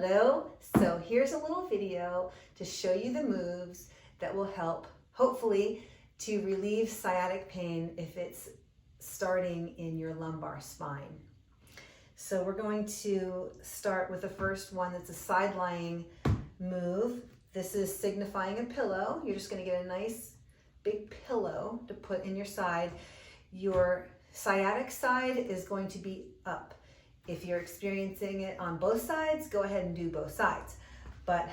Hello, so here's a little video to show you the moves that will help, hopefully, to relieve sciatic pain if it's starting in your lumbar spine. So we're going to start with the first one that's a side-lying move. This is signifying a pillow. You're just going to get a nice big pillow to put in your side. Your sciatic side is going to be up. If you're experiencing it on both sides, go ahead and do both sides. But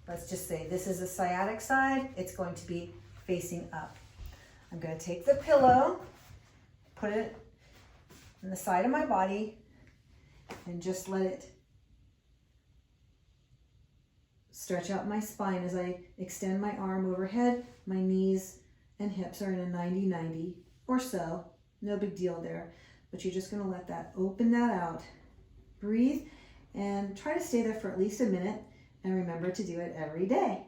let's just say this is a sciatic side, it's going to be facing up. I'm going to take the pillow, put it on the side of my body, and just let it stretch out my spine as I extend my arm overhead. My knees and hips are in a 90-90 or so. No big deal there. But you're just going to let that open that out. Breathe and try to stay there for at least a minute, and remember to do it every day.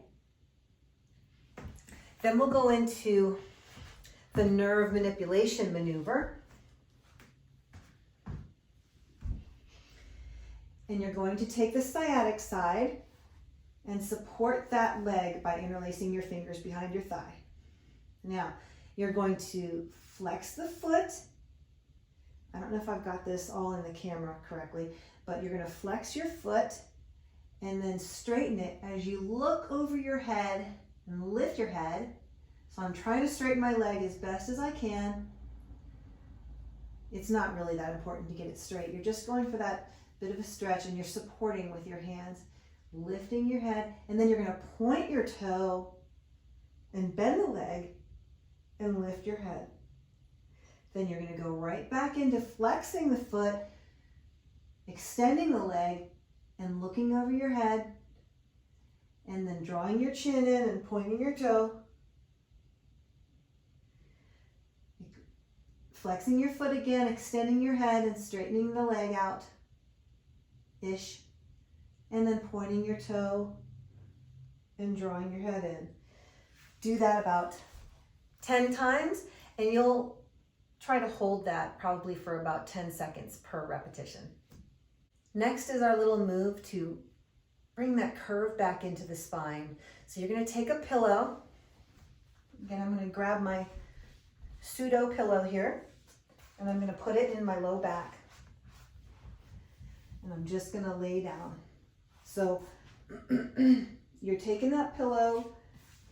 Then we'll go into the nerve manipulation maneuver. And you're going to take the sciatic side and support that leg by interlacing your fingers behind your thigh. Now, you're going to flex the foot. I don't know if I've got this all in the camera correctly, but you're going to flex your foot and then straighten it as you look over your head and lift your head. So I'm trying to straighten my leg as best as I can. It's not really that important to get it straight. You're just going for that bit of a stretch, and you're supporting with your hands, lifting your head, and then you're going to point your toe and bend the leg and lift your head. Then you're going to go right back into flexing the foot, extending the leg, and looking over your head, and then drawing your chin in and pointing your toe. Flexing your foot again, extending your head and straightening the leg out-ish, and then pointing your toe and drawing your head in. Do that about 10 times, and you'll try to hold that probably for about 10 seconds per repetition. Next is our little move to bring that curve back into the spine. So you're going to take a pillow. Again, I'm going to grab my pseudo pillow here, and I'm going to put it in my low back. And I'm just going to lay down. So you're taking that pillow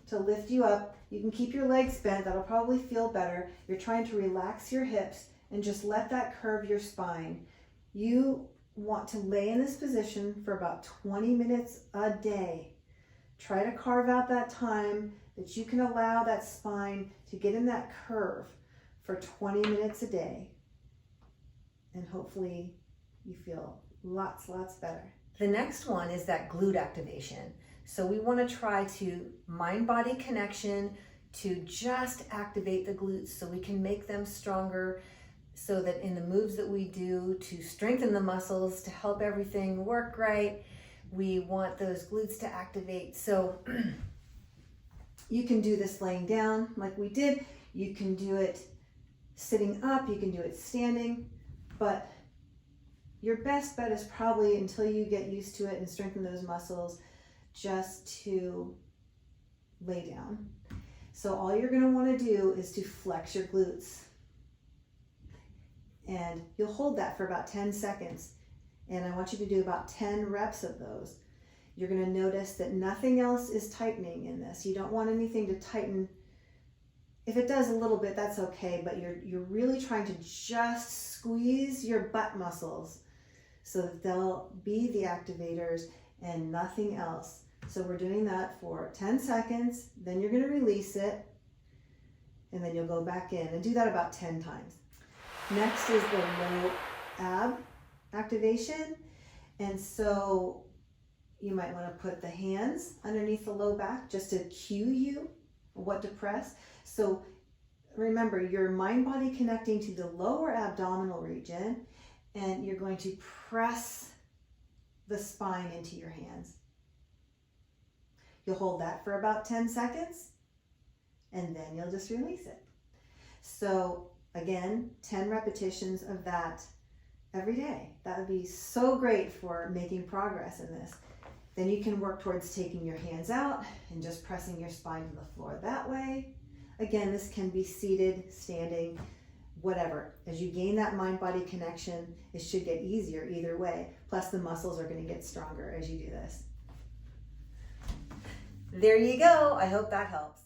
to lift you up. You can keep your legs bent, that'll probably feel better. You're trying to relax your hips and just let that curve your spine. You want to lay in this position for about 20 minutes a day. Try to carve out that time that you can allow that spine to get in that curve for 20 minutes a day. And hopefully you feel lots better. The next one is that glute activation. So we want to try to mind-body connection to just activate the glutes so we can make them stronger, so that in the moves that we do to strengthen the muscles, to help everything work right, we want those glutes to activate. So you can do this laying down like we did. You can do it sitting up. You can do it standing. But your best bet is probably, until you get used to it and strengthen those muscles, just to lay down. So all you're going to want to do is to flex your glutes. And you'll hold that for about 10 seconds. And I want you to do about 10 reps of those. You're going to notice that nothing else is tightening in this. You don't want anything to tighten. If it does a little bit, that's okay, but you're really trying to just squeeze your butt muscles so that they'll be the activators and nothing else. So we're doing that for 10 seconds, then you're going to release it, and then you'll go back in and do that about 10 times. Next is the low ab activation. And so you might want to put the hands underneath the low back just to cue you what to press. So remember, you're mind-body connecting to the lower abdominal region, and you're going to press the spine into your hands. You'll hold that for about 10 seconds, and then you'll just release it. So again, 10 repetitions of that every day. That would be so great for making progress in this. Then you can work towards taking your hands out and just pressing your spine to the floor that way. Again, this can be seated, standing, whatever. As you gain that mind-body connection, it should get easier either way. Plus the muscles are going to get stronger as you do this. There you go. I hope that helps.